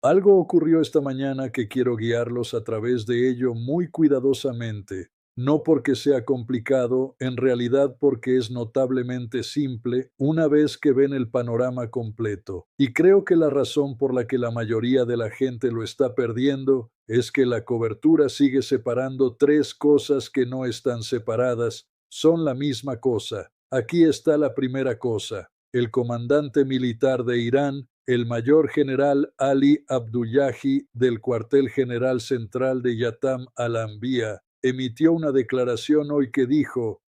Algo ocurrió esta mañana que quiero guiarlos a través de ello muy cuidadosamente, no porque sea complicado, en realidad porque es notablemente simple una vez que ven el panorama completo. Y creo que la razón por la que la mayoría de la gente lo está perdiendo es que la cobertura sigue separando tres cosas que no están separadas, son la misma cosa. Aquí está la primera cosa. El comandante militar de Irán, el mayor general Ali Abdullahi del cuartel general central de Yatam al-Anbiya, emitió una declaración hoy que dijo,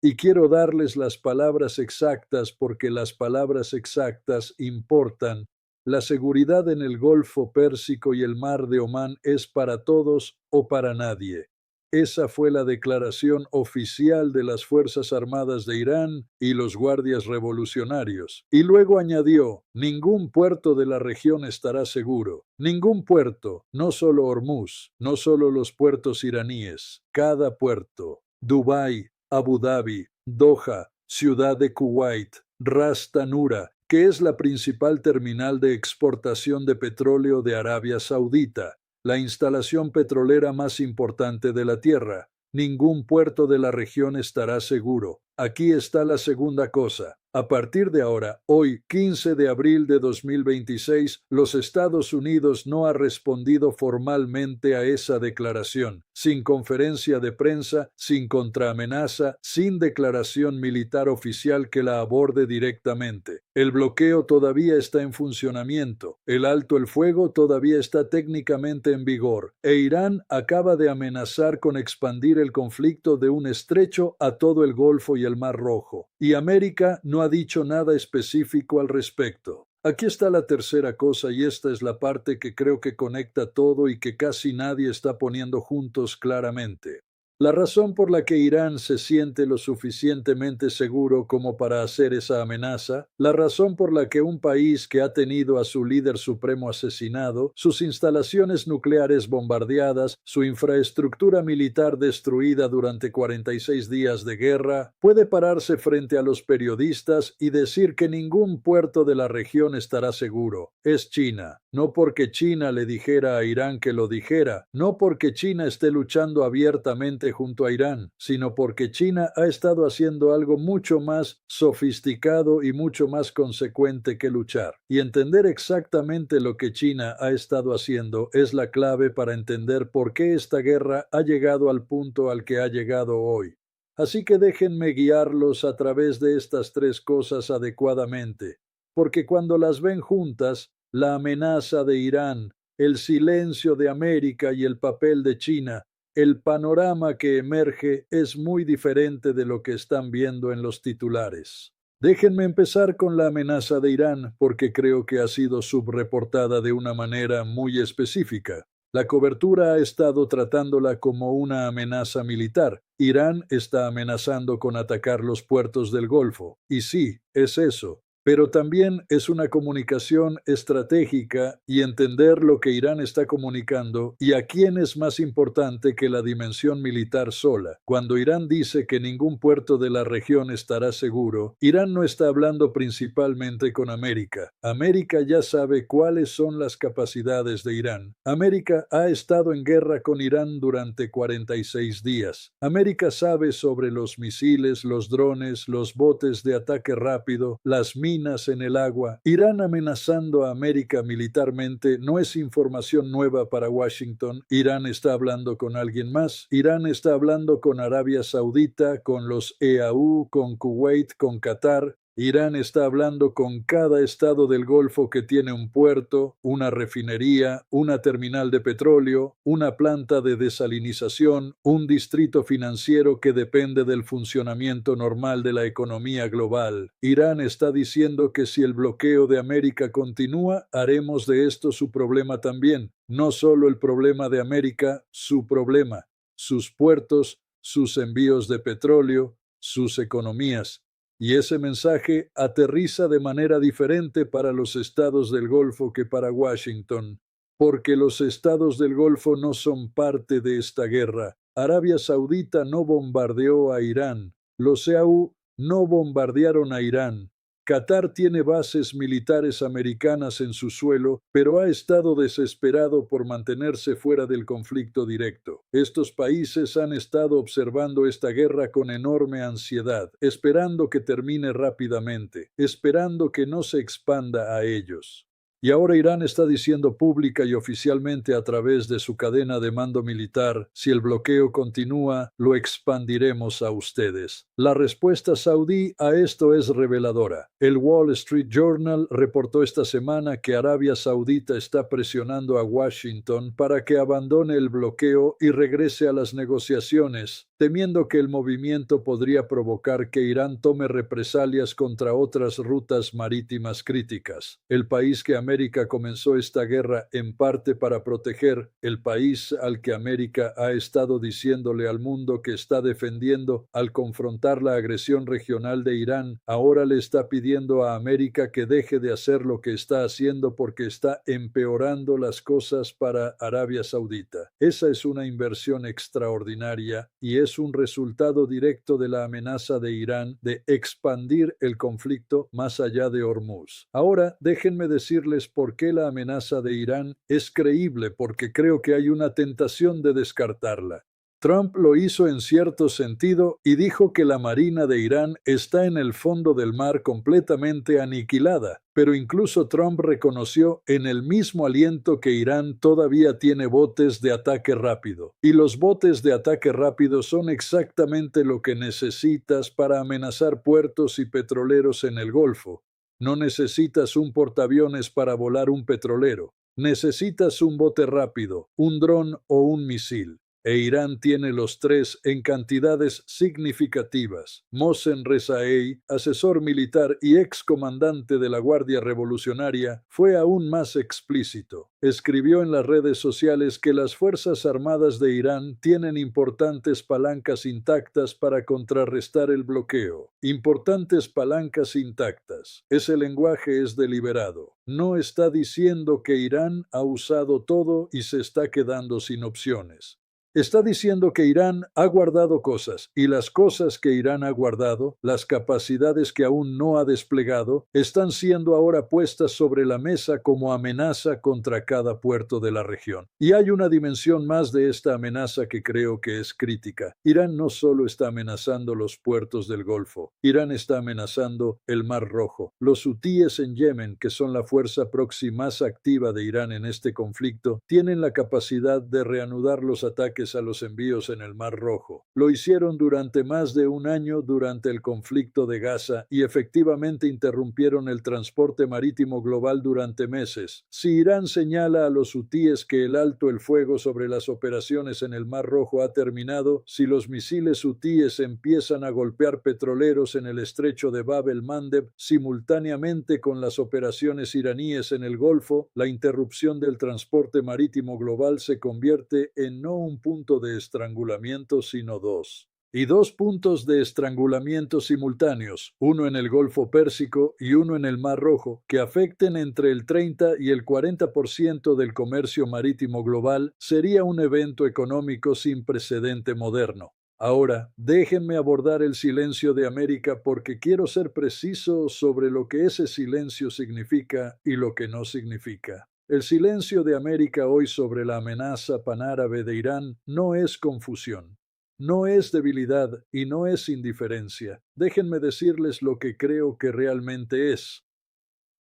y quiero darles las palabras exactas porque las palabras exactas importan, la seguridad en el Golfo Pérsico y el Mar de Omán es para todos o para nadie. Esa fue la declaración oficial de las Fuerzas Armadas de Irán y los guardias revolucionarios. Y luego añadió, ningún puerto de la región estará seguro. Ningún puerto, no solo Hormuz, no solo los puertos iraníes, cada puerto. Dubái, Abu Dhabi, Doha, Ciudad de Kuwait, Ras Tanura, que es la principal terminal de exportación de petróleo de Arabia Saudita, la instalación petrolera más importante de la Tierra. Ningún puerto de la región estará seguro. Aquí está la segunda cosa. A partir de ahora, hoy, 15 de abril de 2026, los Estados Unidos no ha respondido formalmente a esa declaración, sin conferencia de prensa, sin contraamenaza, sin declaración militar oficial que la aborde directamente. El bloqueo todavía está en funcionamiento, el alto el fuego todavía está técnicamente en vigor, e Irán acaba de amenazar con expandir el conflicto de un estrecho a todo el Golfo y el Mar Rojo. Y América no ha dicho nada específico al respecto. Aquí está la tercera cosa y esta es la parte que creo que conecta todo y que casi nadie está poniendo juntos claramente. La razón por la que Irán se siente lo suficientemente seguro como para hacer esa amenaza, la razón por la que un país que ha tenido a su líder supremo asesinado, sus instalaciones nucleares bombardeadas, su infraestructura militar destruida durante 46 días de guerra, puede pararse frente a los periodistas y decir que ningún puerto de la región estará seguro. Es China. No porque China le dijera a Irán que lo dijera, no porque China esté luchando abiertamente junto a Irán, sino porque China ha estado haciendo algo mucho más sofisticado y mucho más consecuente que luchar. Y entender exactamente lo que China ha estado haciendo es la clave para entender por qué esta guerra ha llegado al punto al que ha llegado hoy. Así que déjenme guiarlos a través de estas tres cosas adecuadamente, porque cuando las ven juntas, la amenaza de Irán, el silencio de América y el papel de China, el panorama que emerge es muy diferente de lo que están viendo en los titulares. Déjenme empezar con la amenaza de Irán, porque creo que ha sido subreportada de una manera muy específica. La cobertura ha estado tratándola como una amenaza militar. Irán está amenazando con atacar los puertos del Golfo. Y sí, es eso. Pero también es una comunicación estratégica y entender lo que Irán está comunicando y a quién es más importante que la dimensión militar sola. Cuando Irán dice que ningún puerto de la región estará seguro, Irán no está hablando principalmente con América. América ya sabe cuáles son las capacidades de Irán. América ha estado en guerra con Irán durante 46 días. América sabe sobre los misiles, los drones, los botes de ataque rápido, las minas en el agua. Irán amenazando a América militarmente no es información nueva para Washington. Irán está hablando con alguien más. Irán está hablando con Arabia Saudita, con los EAU, con Kuwait, con Qatar. Irán está hablando con cada estado del Golfo que tiene un puerto, una refinería, una terminal de petróleo, una planta de desalinización, un distrito financiero que depende del funcionamiento normal de la economía global. Irán está diciendo que si el bloqueo de América continúa, haremos de esto su problema también. No solo el problema de América, su problema, sus puertos, sus envíos de petróleo, sus economías. Y ese mensaje aterriza de manera diferente para los estados del Golfo que para Washington, porque los estados del Golfo no son parte de esta guerra. Arabia Saudita no bombardeó a Irán, los EAU no bombardearon a Irán, Qatar tiene bases militares americanas en su suelo, pero ha estado desesperado por mantenerse fuera del conflicto directo. Estos países han estado observando esta guerra con enorme ansiedad, esperando que termine rápidamente, esperando que no se expanda a ellos. Y ahora Irán está diciendo pública y oficialmente a través de su cadena de mando militar, si el bloqueo continúa, lo expandiremos a ustedes. La respuesta saudí a esto es reveladora. El Wall Street Journal reportó esta semana que Arabia Saudita está presionando a Washington para que abandone el bloqueo y regrese a las negociaciones, temiendo que el movimiento podría provocar que Irán tome represalias contra otras rutas marítimas críticas. El país que América comenzó esta guerra en parte para proteger, el país al que América ha estado diciéndole al mundo que está defendiendo al confrontar la agresión regional de Irán, ahora le está pidiendo a América que deje de hacer lo que está haciendo porque está empeorando las cosas para Arabia Saudita. Esa es una inversión extraordinaria y es un resultado directo de la amenaza de Irán de expandir el conflicto más allá de Hormuz. Ahora, déjenme decirles por qué la amenaza de Irán es creíble, porque creo que hay una tentación de descartarla. Trump lo hizo en cierto sentido y dijo que la Marina de Irán está en el fondo del mar completamente aniquilada, pero incluso Trump reconoció en el mismo aliento que Irán todavía tiene botes de ataque rápido. Y los botes de ataque rápido son exactamente lo que necesitas para amenazar puertos y petroleros en el Golfo. No necesitas un portaaviones para volar un petrolero. Necesitas un bote rápido, un dron o un misil. E Irán tiene los tres en cantidades significativas. Mohsen Rezaei, asesor militar y excomandante de la Guardia Revolucionaria, fue aún más explícito. Escribió en las redes sociales que las Fuerzas Armadas de Irán tienen importantes palancas intactas para contrarrestar el bloqueo. Importantes palancas intactas. Ese lenguaje es deliberado. No está diciendo que Irán ha usado todo y se está quedando sin opciones. Está diciendo que Irán ha guardado cosas, y las cosas que Irán ha guardado, las capacidades que aún no ha desplegado, están siendo ahora puestas sobre la mesa como amenaza contra cada puerto de la región. Y hay una dimensión más de esta amenaza que creo que es crítica. Irán no solo está amenazando los puertos del Golfo, Irán está amenazando el Mar Rojo. Los hutíes en Yemen, que son la fuerza proxy más activa de Irán en este conflicto, tienen la capacidad de reanudar los ataques a los envíos en el Mar Rojo. Lo hicieron durante más de un año durante el conflicto de Gaza y efectivamente interrumpieron el transporte marítimo global durante meses. Si Irán señala a los hutíes que el alto el fuego sobre las operaciones en el Mar Rojo ha terminado, si los misiles hutíes empiezan a golpear petroleros en el estrecho de Bab el-Mandeb simultáneamente con las operaciones iraníes en el Golfo, la interrupción del transporte marítimo global se convierte en no un punto de estrangulamiento, sino dos. Y dos puntos de estrangulamiento simultáneos, uno en el Golfo Pérsico y uno en el Mar Rojo, que afecten entre el 30 y el 40% del comercio marítimo global, sería un evento económico sin precedente moderno. Ahora, déjenme abordar el silencio de América porque quiero ser preciso sobre lo que ese silencio significa y lo que no significa. El silencio de América hoy sobre la amenaza panárabe de Irán no es confusión, no es debilidad y no es indiferencia. Déjenme decirles lo que creo que realmente es.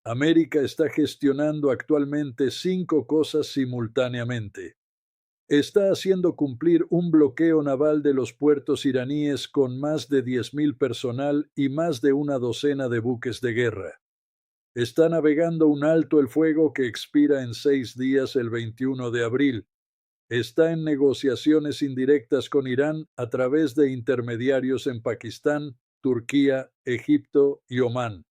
América está gestionando actualmente 5 cosas simultáneamente. Está haciendo cumplir un bloqueo naval de los puertos iraníes con más de 10.000 personal y más de una docena de buques de guerra. Está navegando un alto el fuego que expira en 6 días el 21 de abril. Está en negociaciones indirectas con Irán a través de intermediarios en Pakistán, Turquía, Egipto y Omán.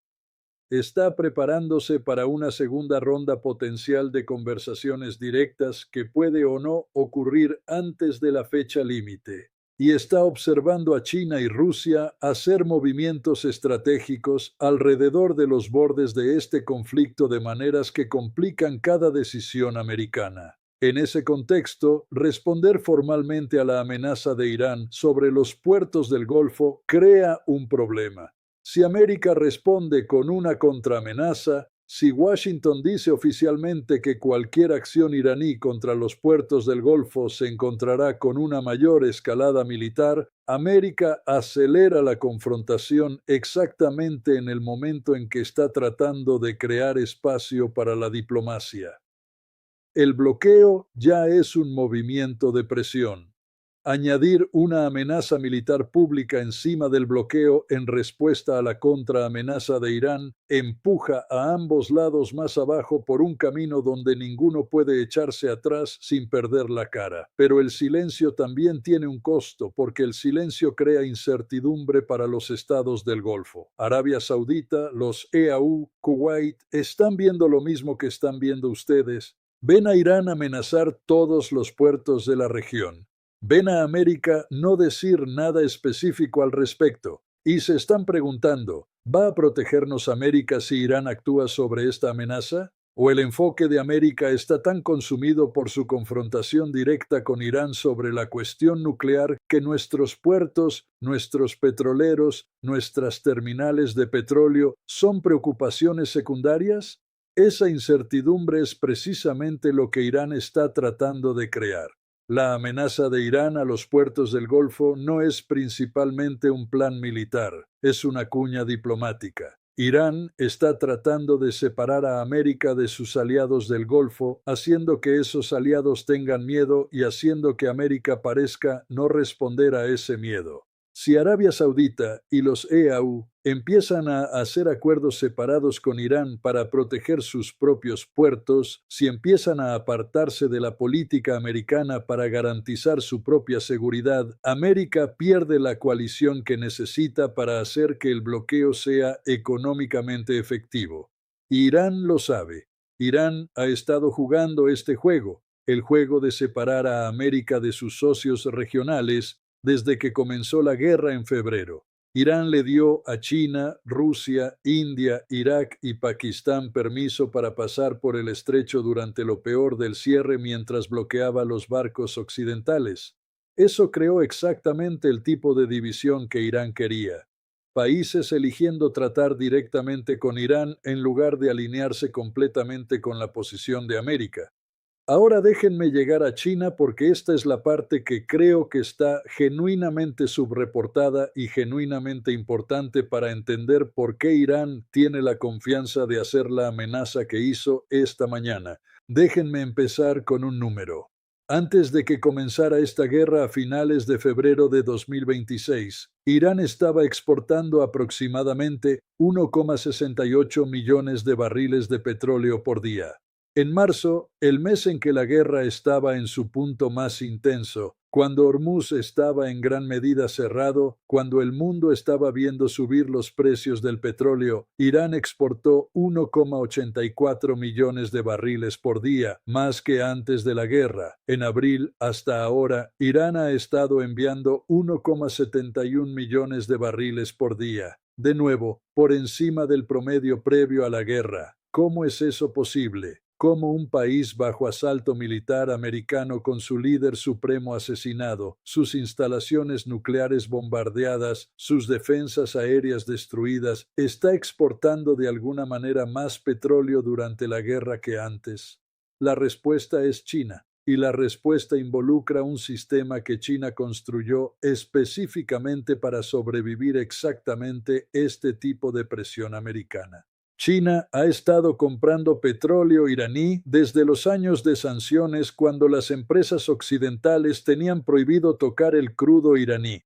Está preparándose para una segunda ronda potencial de conversaciones directas que puede o no ocurrir antes de la fecha límite. Y está observando a China y Rusia hacer movimientos estratégicos alrededor de los bordes de este conflicto de maneras que complican cada decisión americana. En ese contexto, responder formalmente a la amenaza de Irán sobre los puertos del Golfo crea un problema. Si América responde con una contraamenaza, si Washington dice oficialmente que cualquier acción iraní contra los puertos del Golfo se encontrará con una mayor escalada militar, América acelera la confrontación exactamente en el momento en que está tratando de crear espacio para la diplomacia. El bloqueo ya es un movimiento de presión. Añadir una amenaza militar pública encima del bloqueo en respuesta a la contraamenaza de Irán empuja a ambos lados más abajo por un camino donde ninguno puede echarse atrás sin perder la cara. Pero el silencio también tiene un costo, porque el silencio crea incertidumbre para los estados del Golfo. Arabia Saudita, los EAU, Kuwait, ¿están viendo lo mismo que están viendo ustedes? Ven a Irán amenazar todos los puertos de la región. Ven a América no decir nada específico al respecto, y se están preguntando, ¿va a protegernos América si Irán actúa sobre esta amenaza? ¿O el enfoque de América está tan consumido por su confrontación directa con Irán sobre la cuestión nuclear que nuestros puertos, nuestros petroleros, nuestras terminales de petróleo son preocupaciones secundarias? Esa incertidumbre es precisamente lo que Irán está tratando de crear. La amenaza de Irán a los puertos del Golfo no es principalmente un plan militar, es una cuña diplomática. Irán está tratando de separar a América de sus aliados del Golfo, haciendo que esos aliados tengan miedo y haciendo que América parezca no responder a ese miedo. Si Arabia Saudita y los EAU empiezan a hacer acuerdos separados con Irán para proteger sus propios puertos, si empiezan a apartarse de la política americana para garantizar su propia seguridad, América pierde la coalición que necesita para hacer que el bloqueo sea económicamente efectivo. Irán lo sabe. Irán ha estado jugando este juego, el juego de separar a América de sus socios regionales, desde que comenzó la guerra en febrero. Irán le dio a China, Rusia, India, Irak y Pakistán permiso para pasar por el estrecho durante lo peor del cierre mientras bloqueaba los barcos occidentales. Eso creó exactamente el tipo de división que Irán quería. Países eligiendo tratar directamente con Irán en lugar de alinearse completamente con la posición de América. Ahora déjenme llegar a China porque esta es la parte que creo que está genuinamente subreportada y genuinamente importante para entender por qué Irán tiene la confianza de hacer la amenaza que hizo esta mañana. Déjenme empezar con un número. Antes de que comenzara esta guerra a finales de febrero de 2026, Irán estaba exportando aproximadamente 1,68 millones de barriles de petróleo por día. En marzo, el mes en que la guerra estaba en su punto más intenso, cuando Hormuz estaba en gran medida cerrado, cuando el mundo estaba viendo subir los precios del petróleo, Irán exportó 1,84 millones de barriles por día, más que antes de la guerra. En abril hasta ahora, Irán ha estado enviando 1,71 millones de barriles por día. De nuevo, por encima del promedio previo a la guerra. ¿Cómo es eso posible? Cómo un país bajo asalto militar americano con su líder supremo asesinado, sus instalaciones nucleares bombardeadas, sus defensas aéreas destruidas, está exportando de alguna manera más petróleo durante la guerra que antes. La respuesta es China, y la respuesta involucra un sistema que China construyó específicamente para sobrevivir exactamente este tipo de presión americana. China ha estado comprando petróleo iraní desde los años de sanciones cuando las empresas occidentales tenían prohibido tocar el crudo iraní.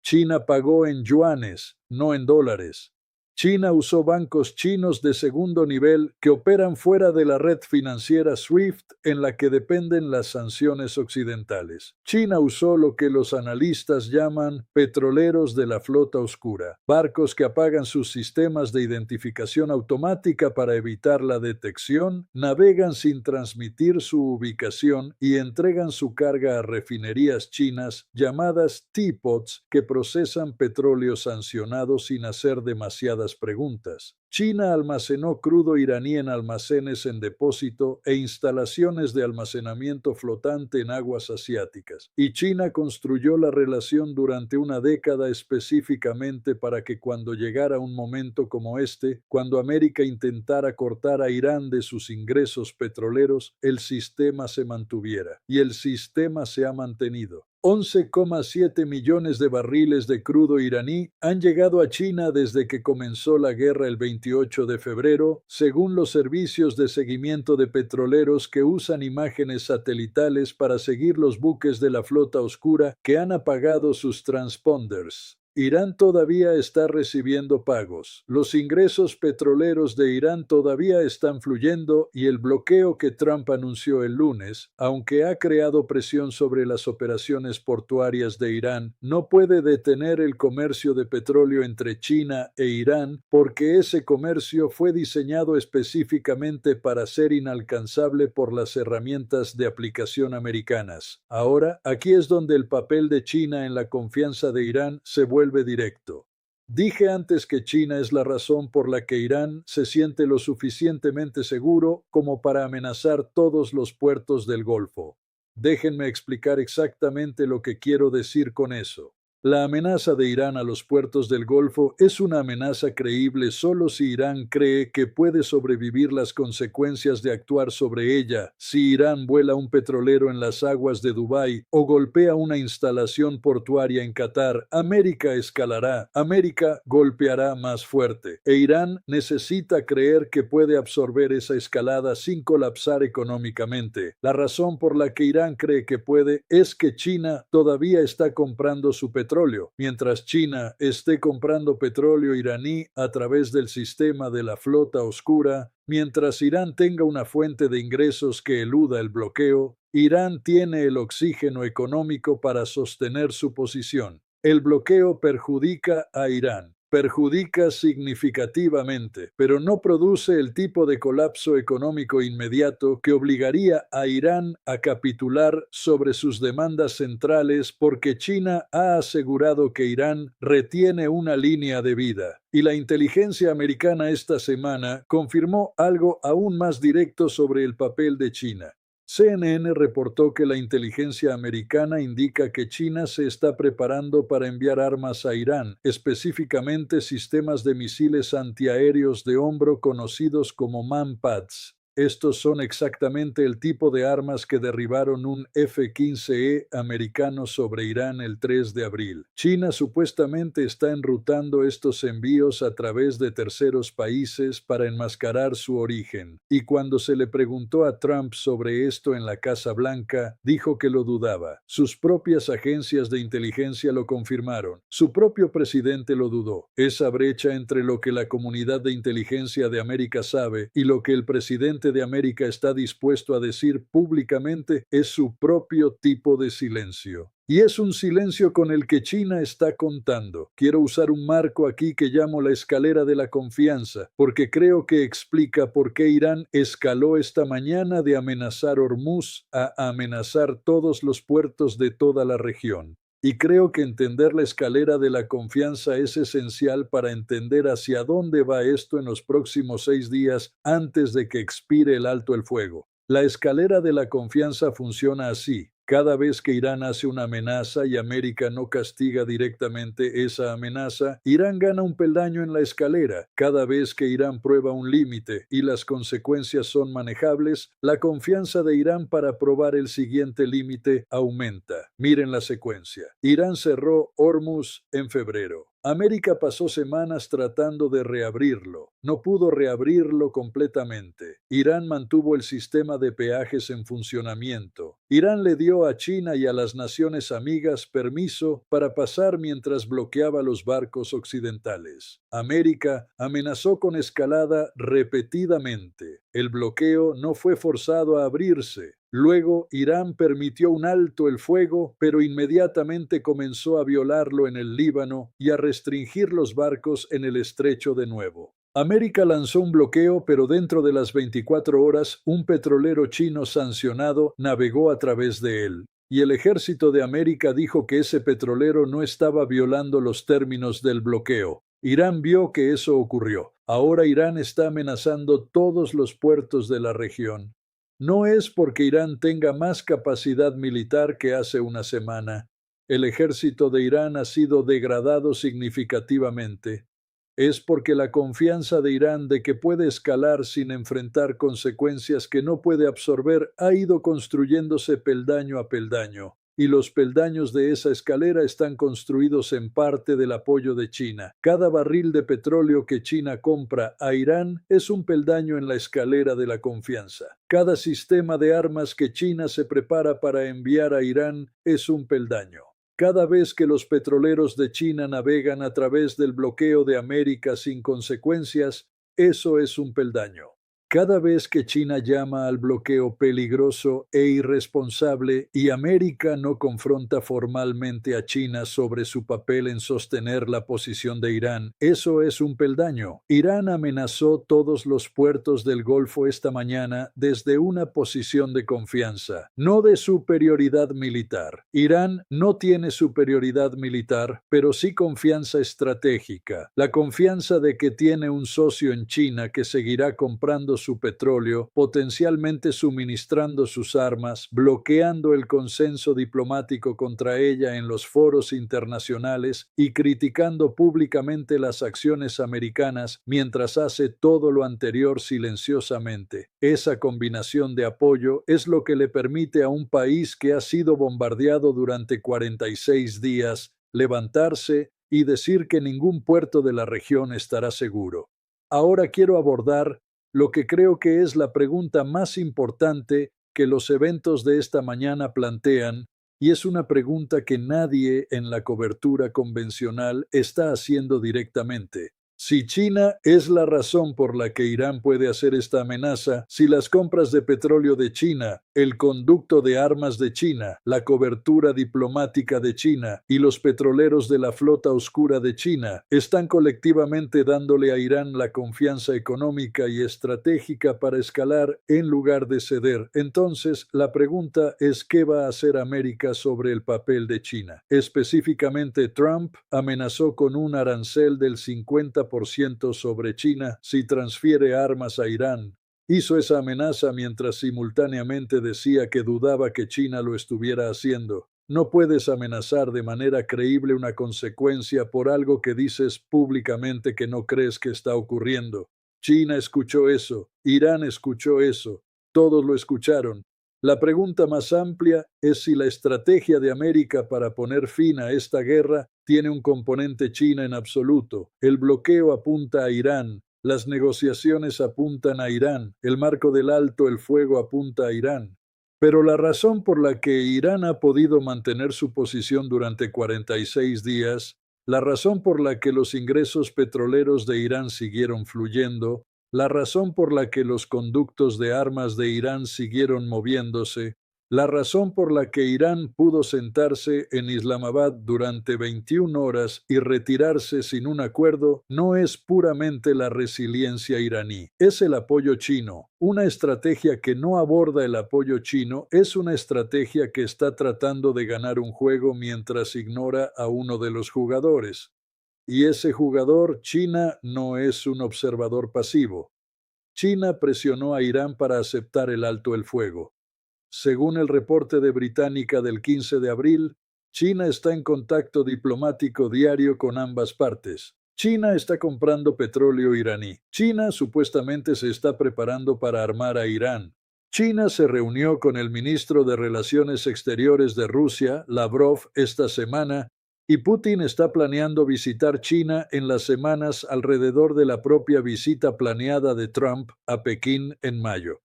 China pagó en yuanes, no en dólares. China usó bancos chinos de segundo nivel que operan fuera de la red financiera SWIFT en la que dependen las sanciones occidentales. China usó lo que los analistas llaman petroleros de la flota oscura, barcos que apagan sus sistemas de identificación automática para evitar la detección, navegan sin transmitir su ubicación y entregan su carga a refinerías chinas llamadas teapots que procesan petróleo sancionado sin hacer demasiadas estas preguntas. China almacenó crudo iraní en almacenes en depósito e instalaciones de almacenamiento flotante en aguas asiáticas. Y China construyó la relación durante una década específicamente para que cuando llegara un momento como este, cuando América intentara cortar a Irán de sus ingresos petroleros, el sistema se mantuviera. Y el sistema se ha mantenido. 11,7 millones de barriles de crudo iraní han llegado a China desde que comenzó la guerra el 28 de febrero, según los servicios de seguimiento de petroleros que usan imágenes satelitales para seguir los buques de la flota oscura que han apagado sus transponders. Irán todavía está recibiendo pagos. Los ingresos petroleros de Irán todavía están fluyendo y el bloqueo que Trump anunció el lunes, aunque ha creado presión sobre las operaciones portuarias de Irán, no puede detener el comercio de petróleo entre China e Irán porque ese comercio fue diseñado específicamente para ser inalcanzable por las herramientas de aplicación americanas. Ahora, aquí es donde el papel de China en la confianza de Irán se vuelve directo. Dije antes que China es la razón por la que Irán se siente lo suficientemente seguro como para amenazar todos los puertos del Golfo. Déjenme explicar exactamente lo que quiero decir con eso. La amenaza de Irán a los puertos del Golfo es una amenaza creíble solo si Irán cree que puede sobrevivir las consecuencias de actuar sobre ella. Si Irán vuela un petrolero en las aguas de Dubái o golpea una instalación portuaria en Qatar, América escalará, América golpeará más fuerte. E Irán necesita creer que puede absorber esa escalada sin colapsar económicamente. La razón por la que Irán cree que puede es que China todavía está comprando su petróleo, mientras China esté comprando petróleo iraní a través del sistema de la flota oscura, mientras Irán tenga una fuente de ingresos que eluda el bloqueo, Irán tiene el oxígeno económico para sostener su posición. El bloqueo perjudica a Irán. Perjudica significativamente, pero no produce el tipo de colapso económico inmediato que obligaría a Irán a capitular sobre sus demandas centrales porque China ha asegurado que Irán retiene una línea de vida. Y la inteligencia americana esta semana confirmó algo aún más directo sobre el papel de China. CNN reportó que la inteligencia americana indica que China se está preparando para enviar armas a Irán, específicamente sistemas de misiles antiaéreos de hombro conocidos como MANPADS. Estos son exactamente el tipo de armas que derribaron un F-15E americano sobre Irán el 3 de abril. China supuestamente está enrutando estos envíos a través de terceros países para enmascarar su origen. Y cuando se le preguntó a Trump sobre esto en la Casa Blanca, dijo que lo dudaba. Sus propias agencias de inteligencia lo confirmaron. Su propio presidente lo dudó. Esa brecha entre lo que la comunidad de inteligencia de América sabe y lo que el presidente de América está dispuesto a decir públicamente es su propio tipo de silencio. Y es un silencio con el que China está contando. Quiero usar un marco aquí que llamo la escalera de la confianza, porque creo que explica por qué Irán escaló esta mañana de amenazar Hormuz a amenazar todos los puertos de toda la región. Y creo que entender la escalera de la confianza es esencial para entender hacia dónde va esto en los próximos 6 días antes de que expire el alto el fuego. La escalera de la confianza funciona así. Cada vez que Irán hace una amenaza y América no castiga directamente esa amenaza, Irán gana un peldaño en la escalera. Cada vez que Irán prueba un límite y las consecuencias son manejables, la confianza de Irán para probar el siguiente límite aumenta. Miren la secuencia. Irán cerró Hormuz en febrero. América pasó semanas tratando de reabrirlo. No pudo reabrirlo completamente. Irán mantuvo el sistema de peajes en funcionamiento. Irán le dio a China y a las naciones amigas permiso para pasar mientras bloqueaba los barcos occidentales. América amenazó con escalada repetidamente. El bloqueo no fue forzado a abrirse. Luego, Irán permitió un alto el fuego, pero inmediatamente comenzó a violarlo en el Líbano y a restringir los barcos en el estrecho de nuevo. América lanzó un bloqueo, pero dentro de las 24 horas, un petrolero chino sancionado navegó a través de él. Y el ejército de América dijo que ese petrolero no estaba violando los términos del bloqueo. Irán vio que eso ocurrió. Ahora Irán está amenazando todos los puertos de la región. No es porque Irán tenga más capacidad militar que hace una semana. El ejército de Irán ha sido degradado significativamente. Es porque la confianza de Irán de que puede escalar sin enfrentar consecuencias que no puede absorber ha ido construyéndose peldaño a peldaño, y los peldaños de esa escalera están construidos en parte del apoyo de China. Cada barril de petróleo que China compra a Irán es un peldaño en la escalera de la confianza. Cada sistema de armas que China se prepara para enviar a Irán es un peldaño. Cada vez que los petroleros de China navegan a través del bloqueo de América sin consecuencias, eso es un peldaño. Cada vez que China llama al bloqueo peligroso e irresponsable y América no confronta formalmente a China sobre su papel en sostener la posición de Irán, eso es un peldaño. Irán amenazó todos los puertos del Golfo esta mañana desde una posición de confianza, no de superioridad militar. Irán no tiene superioridad militar, pero sí confianza estratégica, la confianza de que tiene un socio en China que seguirá comprando su petróleo, potencialmente suministrando sus armas, bloqueando el consenso diplomático contra ella en los foros internacionales y criticando públicamente las acciones americanas mientras hace todo lo anterior silenciosamente. Esa combinación de apoyo es lo que le permite a un país que ha sido bombardeado durante 46 días levantarse y decir que ningún puerto de la región estará seguro. Ahora quiero abordar lo que creo que es la pregunta más importante que los eventos de esta mañana plantean, y es una pregunta que nadie en la cobertura convencional está haciendo directamente. Si China es la razón por la que Irán puede hacer esta amenaza, si las compras de petróleo de China, el conducto de armas de China, la cobertura diplomática de China y los petroleros de la flota oscura de China están colectivamente dándole a Irán la confianza económica y estratégica para escalar en lugar de ceder, entonces la pregunta es ¿qué va a hacer América sobre el papel de China? Específicamente, Trump amenazó con un arancel del 50% sobre China si transfiere armas a Irán. Hizo esa amenaza mientras simultáneamente decía que dudaba que China lo estuviera haciendo. No puedes amenazar de manera creíble una consecuencia por algo que dices públicamente que no crees que está ocurriendo. China escuchó eso, Irán escuchó eso, todos lo escucharon. La pregunta más amplia es si la estrategia de América para poner fin a esta guerra tiene un componente China en absoluto. El bloqueo apunta a Irán, las negociaciones apuntan a Irán, el marco del alto el fuego apunta a Irán. Pero la razón por la que Irán ha podido mantener su posición durante 46 días, la razón por la que los ingresos petroleros de Irán siguieron fluyendo, la razón por la que los conductos de armas de Irán siguieron moviéndose, la razón por la que Irán pudo sentarse en Islamabad durante 21 horas y retirarse sin un acuerdo no es puramente la resiliencia iraní, es el apoyo chino. Una estrategia que no aborda el apoyo chino es una estrategia que está tratando de ganar un juego mientras ignora a uno de los jugadores. Y ese jugador, China, no es un observador pasivo. China presionó a Irán para aceptar el alto el fuego. Según el reporte de Británica del 15 de abril, China está en contacto diplomático diario con ambas partes. China está comprando petróleo iraní. China supuestamente se está preparando para armar a Irán. China se reunió con el ministro de Relaciones Exteriores de Rusia, Lavrov, esta semana, y Putin está planeando visitar China en las semanas alrededor de la propia visita planeada de Trump a Pekín en mayo.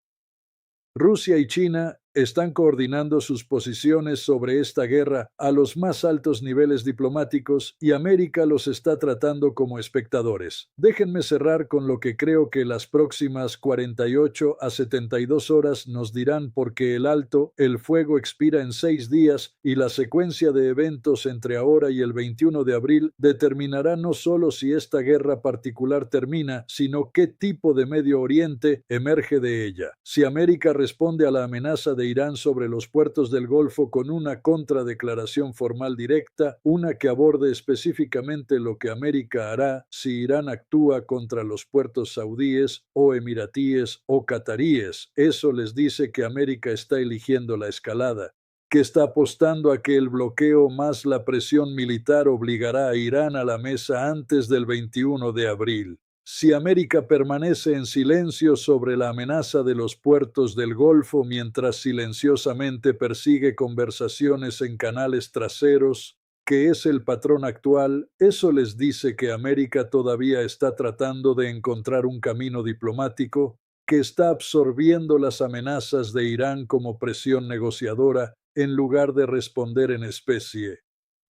Rusia y China están coordinando sus posiciones sobre esta guerra a los más altos niveles diplomáticos y América los está tratando como espectadores. Déjenme cerrar con lo que creo que las próximas 48 a 72 horas nos dirán porque el alto, el fuego expira en 6 días y la secuencia de eventos entre ahora y el 21 de abril determinará no solo si esta guerra particular termina, sino qué tipo de Medio Oriente emerge de ella. Si América responde a la amenaza de de Irán sobre los puertos del Golfo con una contradeclaración formal directa, una que aborde específicamente lo que América hará si Irán actúa contra los puertos saudíes o emiratíes o cataríes. Eso les dice que América está eligiendo la escalada, que está apostando a que el bloqueo más la presión militar obligará a Irán a la mesa antes del 21 de abril. Si América permanece en silencio sobre la amenaza de los puertos del Golfo mientras silenciosamente persigue conversaciones en canales traseros, que es el patrón actual, eso les dice que América todavía está tratando de encontrar un camino diplomático, que está absorbiendo las amenazas de Irán como presión negociadora en lugar de responder en especie.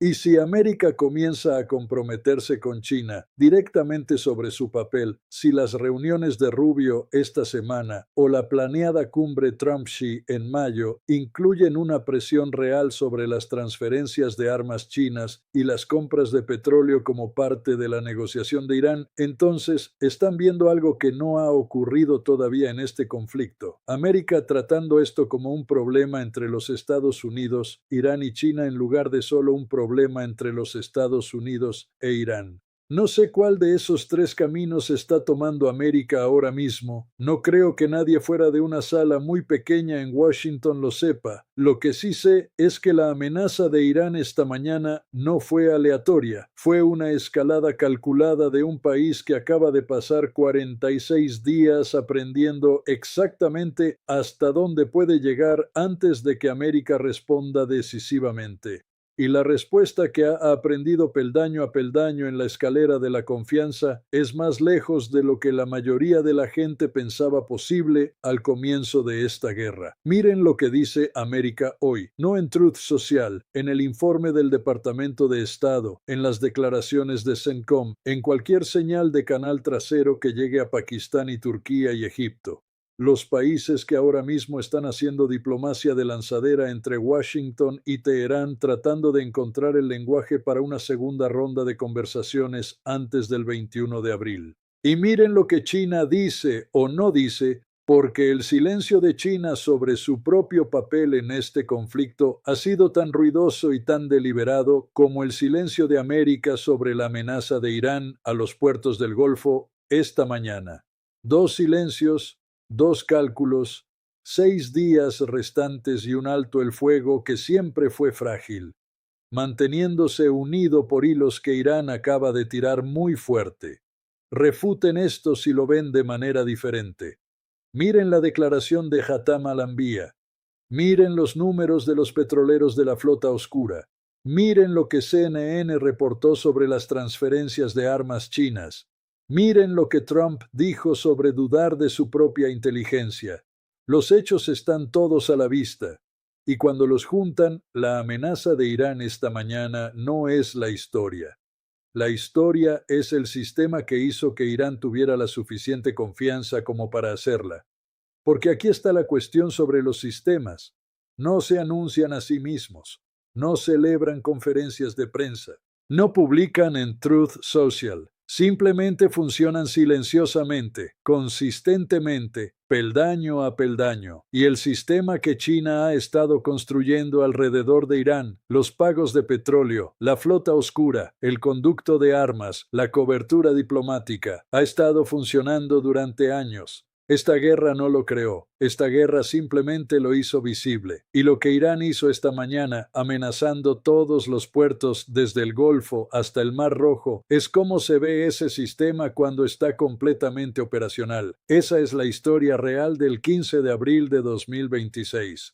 Y si América comienza a comprometerse con China directamente sobre su papel, si las reuniones de Rubio esta semana o la planeada cumbre Trump-Xi en mayo incluyen una presión real sobre las transferencias de armas chinas y las compras de petróleo como parte de la negociación de Irán, entonces están viendo algo que no ha ocurrido todavía en este conflicto. América tratando esto como un problema entre los Estados Unidos, Irán y China en lugar de solo un problema entre los Estados Unidos e Irán. No sé cuál de esos tres caminos está tomando América ahora mismo. No creo que nadie fuera de una sala muy pequeña en Washington lo sepa. Lo que sí sé es que la amenaza de Irán esta mañana no fue aleatoria. Fue una escalada calculada de un país que acaba de pasar 46 días aprendiendo exactamente hasta dónde puede llegar antes de que América responda decisivamente. Y la respuesta que ha aprendido peldaño a peldaño en la escalera de la confianza es más lejos de lo que la mayoría de la gente pensaba posible al comienzo de esta guerra. Miren lo que dice América hoy, no en Truth Social, en el informe del Departamento de Estado, en las declaraciones de CENTCOM, en cualquier señal de canal trasero que llegue a Pakistán y Turquía y Egipto. Los países que ahora mismo están haciendo diplomacia de lanzadera entre Washington y Teherán tratando de encontrar el lenguaje para una segunda ronda de conversaciones antes del 21 de abril. Y miren lo que China dice o no dice, porque el silencio de China sobre su propio papel en este conflicto ha sido tan ruidoso y tan deliberado como el silencio de América sobre la amenaza de Irán a los puertos del Golfo esta mañana. Dos silencios, dos cálculos, 6 días restantes y un alto el fuego que siempre fue frágil, manteniéndose unido por hilos que Irán acaba de tirar muy fuerte. Refuten esto si lo ven de manera diferente. Miren la declaración de Hatam al-Anbiya. Miren los números de los petroleros de la flota oscura. Miren lo que CNN reportó sobre las transferencias de armas chinas. Miren lo que Trump dijo sobre dudar de su propia inteligencia. Los hechos están todos a la vista. Y cuando los juntan, la amenaza de Irán esta mañana no es la historia. La historia es el sistema que hizo que Irán tuviera la suficiente confianza como para hacerla. Porque aquí está la cuestión sobre los sistemas. No se anuncian a sí mismos. No celebran conferencias de prensa. No publican en Truth Social. Simplemente funcionan silenciosamente, consistentemente, peldaño a peldaño. Y el sistema que China ha estado construyendo alrededor de Irán, los pagos de petróleo, la flota oscura, el conducto de armas, la cobertura diplomática, ha estado funcionando durante años. Esta guerra no lo creó, esta guerra simplemente lo hizo visible. Y lo que Irán hizo esta mañana, amenazando todos los puertos desde el Golfo hasta el Mar Rojo, es cómo se ve ese sistema cuando está completamente operacional. Esa es la historia real del 15 de abril de 2026.